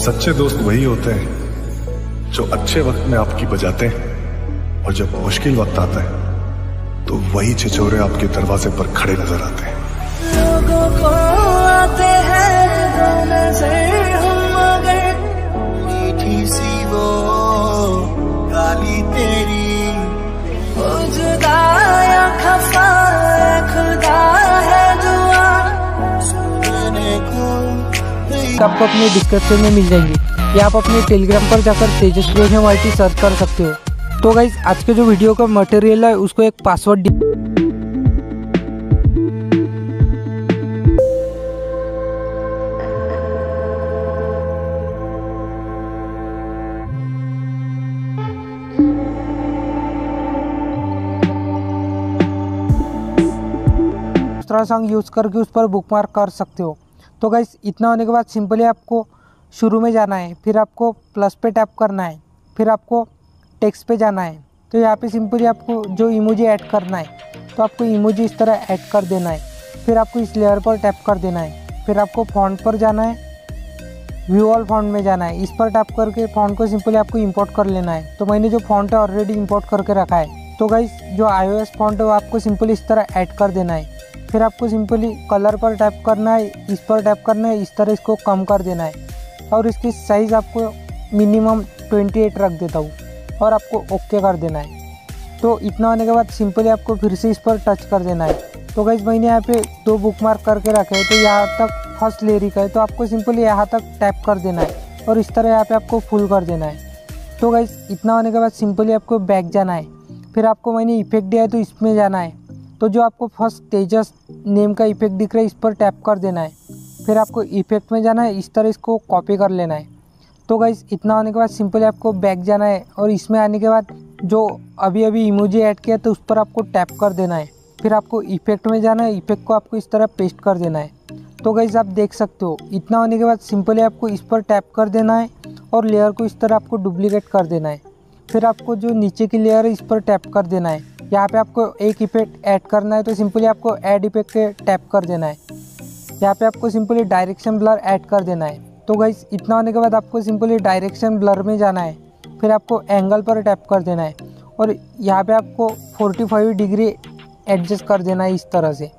सच्चे दोस्त वही होते हैं जो अच्छे वक्त में आपकी बजाते हैं, और जब मुश्किल वक्त आता है तो वही छिछोरे आपके दरवाजे पर खड़े नजर आते हैं। लोगों को आते हैं नजर हम मगर मीठी सी वो गाली तेरी, हो जुदा या खफा खुदा है दुआ सुनने को। आपको अपने डिस्क्रिप्शन में मिल जाएंगे या आप अपने टेलीग्राम पर जाकर तेजस क्रिएशन वाईटी सर्च कर सकते हो। तो गाइस आज के जो वीडियो का मटेरियल है उसको एक पासवर्ड सॉन्ग यूज़ करके उस पर बुकमार्क कर सकते हो। तो गाइस इतना होने के बाद सिंपली आपको शुरू में जाना है, फिर आपको प्लस पे टैप करना है, फिर आपको टेक्स्ट पे जाना है। तो यहाँ पे सिंपली आपको जो इमोजी ऐड करना है तो आपको इमोजी इस तरह ऐड कर देना है। फिर आपको इस लेयर पर टैप कर देना है, फिर आपको फॉन्ट पर जाना है, व्यू ऑल फॉन्ट में जाना है। इस पर टैप करके फॉन्ट को सिंपली आपको इंपोर्ट कर लेना है। तो मैंने जो फॉन्ट है ऑलरेडी इंपोर्ट करके रखा है। तो गाइस जो iOS फॉन्ट है वो आपको सिंपली इस तरह ऐड कर देना है। फिर आपको सिंपली कलर पर टैप करना है, इस पर टैप करना है, इस तरह इसको कम कर देना है और इसकी साइज़ आपको मिनिमम 28 रख देता हूँ और आपको ओके कर देना है। तो इतना होने के बाद सिंपली आपको फिर से इस पर टच कर देना है। तो गाइस मैंने यहाँ पे 2 बुकमार्क करके रखे हैं, तो यहाँ तक फर्स्ट लिरिक है तो आपको सिंपली यहाँ तक टैप कर देना है और इस तरह यहाँ पे आपको फुल कर देना है। तो गाइस इतना होने के बाद सिंपली आपको बैक जाना है। फिर आपको मैंने इफेक्ट दिया है तो इसमें जाना है। तो जो आपको फर्स्ट तेजस नेम का इफेक्ट दिख रहा है इस पर टैप कर देना है। फिर आपको इफेक्ट में जाना है, इस तरह इसको कॉपी कर लेना है। तो गाइस इतना होने के बाद सिंपली आपको बैक जाना है और इसमें आने के बाद जो अभी इमोजी ऐड किया तो उस पर आपको टैप कर देना है। फिर आपको इफेक्ट में जाना है, इफेक्ट को आपको इस तरह पेस्ट कर देना है। तो गाइस आप देख सकते हो इतना होने के बाद सिंपली आपको इस पर टैप कर देना है और लेयर को इस तरह आपको डुप्लीकेट कर देना है। फिर आपको जो नीचे की लेयर है इस पर टैप कर देना है। यहाँ पे आपको एक इफेक्ट ऐड करना है तो सिंपली आपको ऐड इफेक्ट पे टैप कर देना है। यहाँ पे आपको सिंपली डायरेक्शन ब्लर ऐड कर देना है। तो गाइस इतना होने के बाद आपको सिंपली डायरेक्शन ब्लर में जाना है। फिर आपको एंगल पर टैप कर देना है और यहाँ पे आपको 45 डिग्री एडजस्ट कर देना है इस तरह से।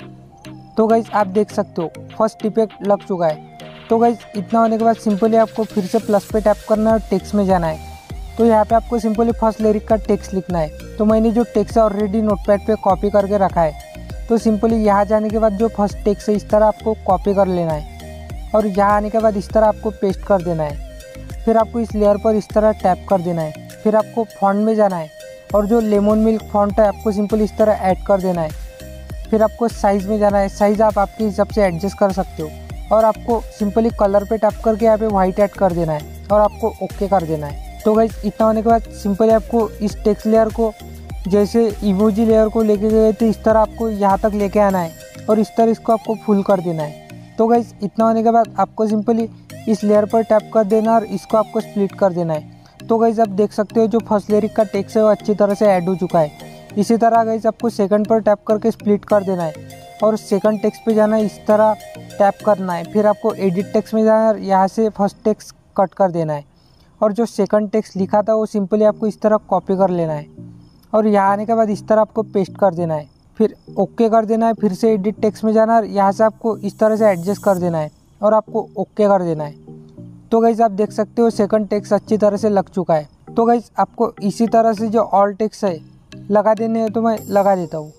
तो गाइस आप देख सकते हो फर्स्ट इफेक्ट लग चुका है। तो गाइस इतना होने के बाद सिंपली आपको फिर से प्लस पे टैप करना है और टेक्स्ट में जाना है। तो यहाँ पे आपको सिंपली फर्स्ट लिरिक का टेक्स्ट लिखना है। तो मैंने जो टेक्स्ट है ऑलरेडी नोटपैड पे कॉपी करके रखा है। तो सिंपली यहाँ जाने के बाद जो फर्स्ट टेक्स्ट है इस तरह आपको कॉपी कर लेना है और यहाँ आने के बाद इस तरह आपको पेस्ट कर देना है। फिर आपको इस लेयर पर इस तरह टैप कर देना है। फिर आपको फॉन्ट में जाना है और जो लेमन मिल्क फॉन्ट है आपको सिंपली इस तरह ऐड कर देना है। फिर आपको साइज़ में जाना है, साइज़ आप आपके हिसाब से एडजस्ट कर सकते हो और आपको सिंपली कलर पे टैप करके यहाँ पे वाइट ऐड कर देना है और आपको ओके कर देना है। तो गाइस इतना होने के बाद सिंपली आपको इस टेक्स्ट लेयर को जैसे इमोजी लेयर को लेके गए थे इस तरह आपको यहाँ तक लेके आना है और इस तरह इसको आपको फुल कर देना है। तो गाइस इतना होने के बाद आपको सिंपली इस लेयर पर टैप कर देना और इसको आपको स्प्लिट कर देना है। तो गाइस आप देख सकते हो जो फर्स्ट लिरिक का टेक्स्ट है वो अच्छी तरह से ऐड हो चुका है। इसी तरह गाइस आपको सेकंड पर टैप करके स्प्लिट कर देना है और सेकंड टेक्स्ट पे जाना है, इस तरह टैप करना है। फिर आपको एडिट टेक्स्ट में जाना है, यहाँ से फर्स्ट टेक्स्ट कट कर देना है और जो सेकंड टेक्स्ट लिखा था वो सिंपली आपको इस तरह कॉपी कर लेना है और यहाँ आने के बाद इस तरह आपको पेस्ट कर देना है। फिर ओके कर देना है। फिर से एडिट टेक्स्ट में जाना है, यहाँ से आपको इस तरह से एडजस्ट कर देना है और आपको ओके कर देना है। तो गाइस आप देख सकते हो सेकंड टेक्स्ट अच्छी तरह से लग चुका है। तो गाइस आपको इसी तरह से जो ऑल टेक्स्ट है लगा देने हैं तो मैं लगा देता हूँ।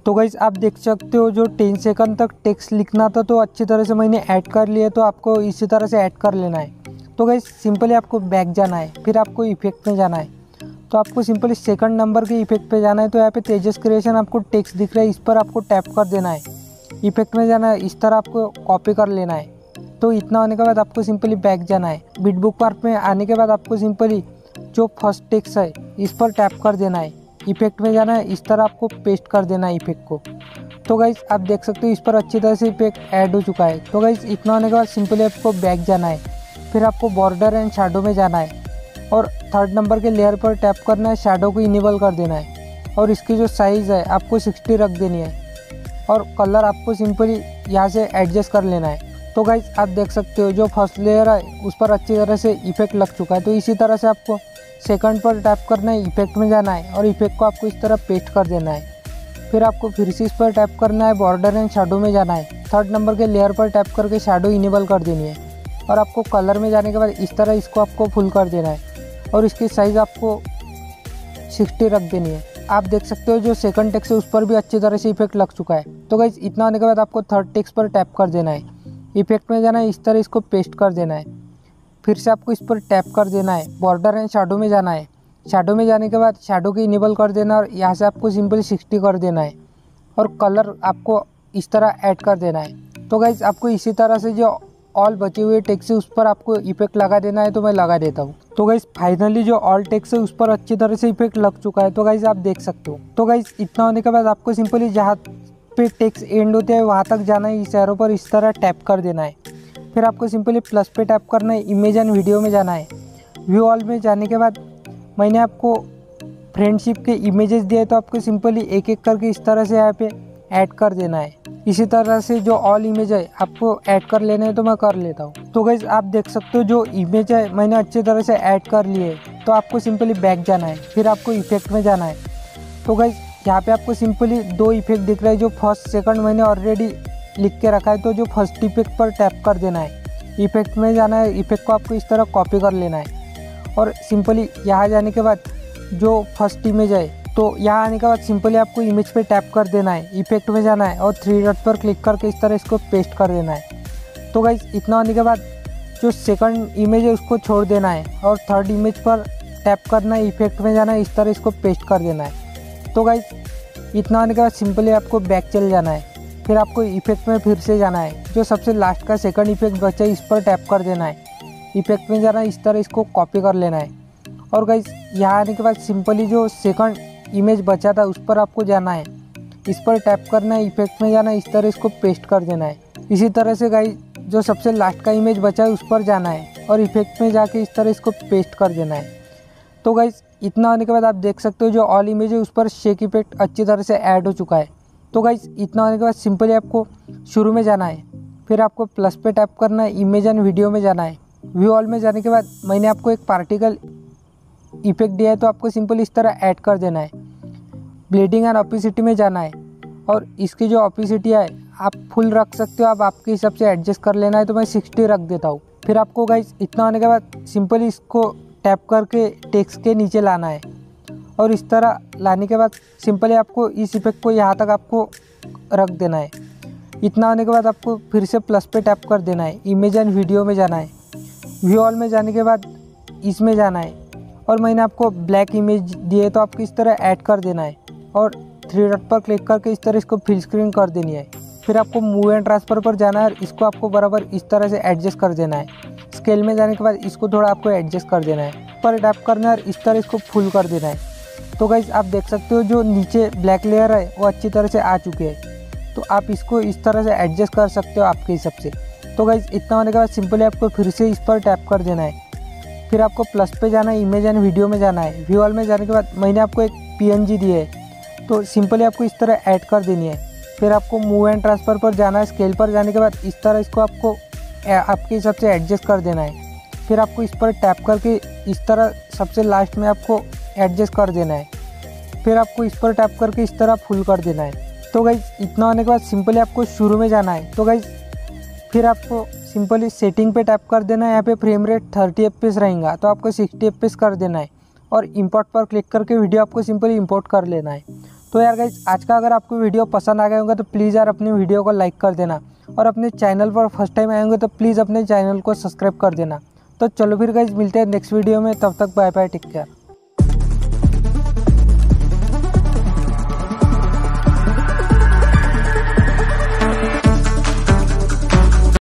तो गाइस आप देख सकते हो जो 10 सेकंड तक टेक्स्ट लिखना था तो अच्छी तरह से मैंने ऐड कर लिया, तो आपको इसी तरह से ऐड कर लेना है। तो गाइस सिंपली आपको बैक जाना है, फिर आपको इफेक्ट में जाना है। तो आपको सिंपली सेकंड नंबर के इफेक्ट पे जाना है। तो यहाँ पे तेजस क्रिएशन आपको टेक्स्ट दिख रहा है, इस पर आपको टैप कर देना है, इफेक्ट में जाना है, इस तरह आपको कॉपी कर लेना है। तो इतना होने के बाद आपको सिंपली बैक जाना है। बिट बुकमार्क में आने के बाद आपको सिंपली जो फर्स्ट टेक्स्ट है इस पर टैप कर देना है, इफेक्ट में जाना है, इस तरह आपको पेस्ट कर देना है इफेक्ट को। तो गाइस आप देख सकते हो इस पर अच्छी तरह से इफेक्ट ऐड हो चुका है। तो गाइस इतना होने के बाद सिंपली आपको बैक जाना है, फिर आपको बॉर्डर एंड शैडो में जाना है और थर्ड नंबर के लेयर पर टैप करना है, शैडो को इनेबल कर देना है और इसकी जो साइज़ है आपको 60 रख देनी है और कलर आपको सिंपली यहाँ से एडजस्ट कर लेना है। तो गाइस आप देख सकते हो जो फर्स्ट लेयर है उस पर अच्छी तरह से इफेक्ट लग चुका है। तो इसी तरह से आपको सेकंड पर टैप करना है, इफेक्ट में जाना है और इफेक्ट को आपको इस तरह पेस्ट कर देना है। फिर आपको फिर से इस पर टैप करना है, बॉर्डर एंड शैडो में जाना है, थर्ड नंबर के लेयर पर टैप करके शैडो इनेबल कर देनी है और आपको कलर में जाने के बाद इस तरह इसको आपको फुल कर देना है और इसकी साइज़ आपको 60 रख देनी है। आप देख सकते हो जो सेकंड टेक्स्ट है उस पर भी अच्छी तरह से इफेक्ट लग चुका है। तो गाइस इतना होने के बाद आपको थर्ड टेक्स्ट पर टैप कर देना है, इफेक्ट में जाना है, इस तरह इसको पेस्ट कर देना है। फिर से आपको इस पर टैप कर देना है, बॉर्डर एंड शैडो में जाना है, शैडो में जाने के बाद शैडो की इनेबल कर देना और यहाँ से आपको सिंपली 60 कर देना है और कलर आपको इस तरह ऐड कर देना है। तो गाइस आपको इसी तरह से जो ऑल बचे हुए टेक्स्ट है उस पर आपको इफेक्ट लगा देना है। तो मैं लगा देता हूँ। तो गाइस फाइनली जो ऑल टेक्स्ट है उस पर अच्छी तरह से इफेक्ट लग चुका है। तो गाइस आप देख सकते हो। तो गाइस इतना होने के बाद आपको सिंपली जहाँ पे टेक्स्ट एंड होते हैं वहाँ तक जाना है, इस एरो पर इस तरह टैप कर देना है। फिर आपको सिंपली प्लस पे टैप करना है, इमेज एंड वीडियो में जाना है। व्यू ऑल में जाने के बाद मैंने आपको फ्रेंडशिप के इमेजेस दिए तो आपको सिंपली एक एक करके इस तरह से यहाँ पे ऐड कर देना है। इसी तरह से जो ऑल इमेज है आपको ऐड कर लेना है। तो मैं कर लेता हूँ। तो गाइस आप देख सकते हो जो इमेज है मैंने अच्छी तरह से ऐड कर लिए है। तो आपको सिंपली बैक जाना है, फिर आपको इफेक्ट में जाना है। तो गाइस यहाँ पे आपको सिंपली 2 इफेक्ट दिख रहा है, जो फर्स्ट सेकंड मैंने ऑलरेडी लिख के रखा है। तो जो फर्स्ट इफेक्ट पर टैप कर देना है, इफेक्ट में जाना है, इफेक्ट को आपको इस तरह कॉपी कर लेना है और सिंपली यहाँ जाने के बाद जो फर्स्ट इमेज है तो यहाँ आने के बाद सिंपली आपको इमेज पे टैप कर देना है, इफेक्ट में जाना है और 3 डॉट पर क्लिक करके इस तरह इसको पेस्ट कर देना है। तो गाइस इतना होने के बाद जो सेकंड इमेज है उसको छोड़ देना है और थर्ड इमेज पर टैप करना है, इफेक्ट में जाना है, इस तरह इसको पेस्ट कर देना है। तो गाइस इतना होने के बाद सिंपली आपको बैक चले जाना है, फिर आपको इफेक्ट में फिर से जाना है। जो सबसे लास्ट का सेकंड इफेक्ट बचा है इस पर टैप कर देना है, इफेक्ट में जाना है, इस तरह इसको कॉपी कर लेना है। और गाइस यहाँ आने के बाद सिंपली जो सेकंड इमेज बचा था उस पर आपको जाना है, इस पर टैप करना है, इफेक्ट में जाना है, इस तरह इसको पेस्ट कर देना है। इसी तरह से गाइस जो सबसे लास्ट का इमेज बचा है उस पर जाना है और इफेक्ट में जाके इस तरह इसको पेस्ट कर देना है। तो गाइस इतना होने के बाद आप देख सकते हो जो ऑल इमेज है उस पर शेक इफेक्ट अच्छी तरह से ऐड हो चुका है। तो गाइस इतना होने के बाद सिंपली आपको शुरू में जाना है, फिर आपको प्लस पे टैप करना है, इमेज एंड वीडियो में जाना है। व्यू ऑल में जाने के बाद मैंने आपको एक पार्टिकल इफेक्ट दिया है तो आपको सिंपली इस तरह ऐड कर देना है। ब्लीडिंग एंड ऑपेसिटी में जाना है और इसकी जो ऑपेसिटी है आप फुल रख सकते हो, आप आपके हिसाब से एडजस्ट कर लेना है। तो मैं 60 रख देता हूँ। फिर आपको गाइस इतना होने के बाद सिंपली इसको टैप करके टेक्स्ट के नीचे लाना है और इस तरह लाने के बाद सिंपली आपको इस इफेक्ट को यहाँ तक आपको रख देना है। इतना होने के बाद आपको फिर से प्लस पे टैप कर देना है, इमेज एंड वीडियो में जाना है। व्यू ऑल में जाने के बाद इसमें जाना है और मैंने आपको ब्लैक इमेज दिए तो आपको इस तरह ऐड कर देना है और 3 डॉट पर क्लिक करके इस तरह इसको फिल स्क्रीन कर देनी है। फिर आपको मूव एंड ट्रांसफर पर जाना है और इसको आपको बराबर इस तरह से एडजस्ट कर देना है। स्केल में जाने के बाद इसको थोड़ा आपको एडजस्ट कर देना है, पर टैप करना है और इस तरह इसको फुल कर देना है। तो गाइस आप देख सकते हो जो नीचे ब्लैक लेयर है वो अच्छी तरह से आ चुके हैं। तो आप इसको इस तरह से एडजस्ट कर सकते हो आपके हिसाब से। तो गाइस इतना होने के बाद सिंपली आपको फिर से इस पर टैप कर देना है, फिर आपको प्लस पे जाना है, इमेज एंड वीडियो में जाना है। व्यू ऑल में जाने के बाद मैंने आपको एक PNG दी है तो सिंपली आपको इस तरह ऐड कर देनी है। फिर आपको मूव एंड ट्रांसफर पर जाना है, स्केल पर जाने के बाद इस तरह इसको आपको आपके हिसाब से एडजस्ट कर देना है। फिर आपको इस पर टैप करके इस तरह सबसे लास्ट में आपको एडजस्ट कर देना है। फिर आपको इस पर टैप करके इस तरह फुल कर देना है। तो गाइस इतना होने के बाद सिंपली आपको शुरू में जाना है। तो गाइस फिर आपको सिंपली सेटिंग पे टैप कर देना है। यहाँ पे फ्रेम रेट 30 FPS रहेगा तो आपको 60 FPS कर देना है और इंपोर्ट पर क्लिक करके वीडियो आपको सिंपली इंपोर्ट कर लेना है। तो यार गाइस आज का अगर आपको वीडियो पसंद आ गया होगा तो प्लीज़ यार अपने वीडियो को लाइक कर देना और अपने चैनल पर फर्स्ट टाइम आए होंगे तो प्लीज़ अपने चैनल को सब्सक्राइब कर देना। तो चलो फिर गाइस मिलते हैं नेक्स्ट वीडियो में, तब तक बाय बाय, टेक केयर।